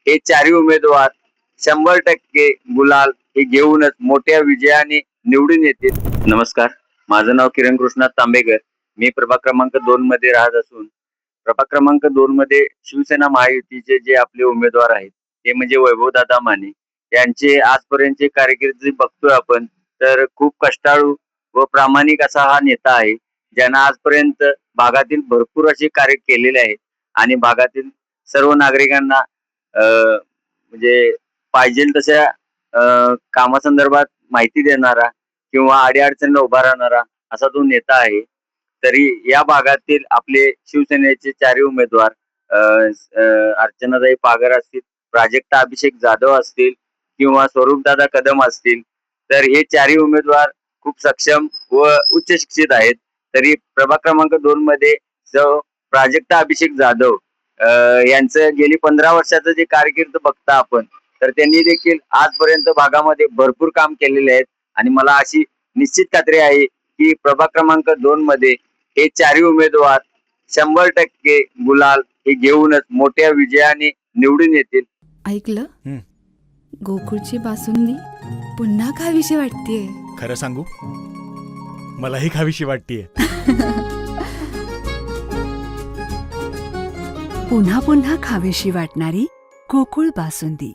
हे चारही उमेदवार 100% गुलाल हे घेऊनच मोठ्या विजयाने निवडून येतील. नमस्कार, माझं नाव किरण कृष्णा तांबेकर. मी प्रभाग क्रमांक 2 मध्ये राहत असून प्रभाग क्रमांक 2 मध्ये शिवसेना महायुतीचे जे आपले उमेदवार आहेत ते म्हणजे वैभवदादा माने यांचे आजपर्यंतचे कारकीर्द बघतोय आपण तर खूप कष्टाळू व प्रामाणिक असा हा नेता आहे, ज्यानं आजपर्यंत भागातील भरपूर असे कार्य केलेले आहेत आणि भागातील सर्व नागरिकांना म्हणजे पाहिजे तशा कामासंदर्भात माहिती देणारा किंवा अडीअडचणीला उभा राहणारा असा तो नेता आहे. तरी या भागातील आपले शिवसेनेचे चारही उमेदवार अर्चनाताई पागर असतील, प्राजक्ता अभिषेक जाधव असतील किंवा स्वरूपदादा कदम असतील, तर हे चारही उमेदवार खूप सक्षम व उच्च शिक्षित आहेत. तरी प्रभाग क्रमांक 2 मध्ये जो प्राजक्ता अभिषेक जाधव यांचं गेली 15 वर्षाचं जे कारकीर्द बघता आपण तर त्यांनी देखील आजपर्यंत भागामध्ये भरपूर काम केलेले आहेत आणि मला अशी निश्चित खात्री आहे की प्रभाग क्रमांक 2 मध्ये हे चारही उमेदवार 100% गुलाल हे घेऊनच मोठ्या विजयाने निवडून येतील. ऐकलं, गोकुळची बासुंदी पुन्हा खावीशी वाटतेय. खरं सांगू, मलाही खावीशी वाटतेय. पुन्हा पुन्हा खावीशी वाटणारी गोकुळ बासुंदी.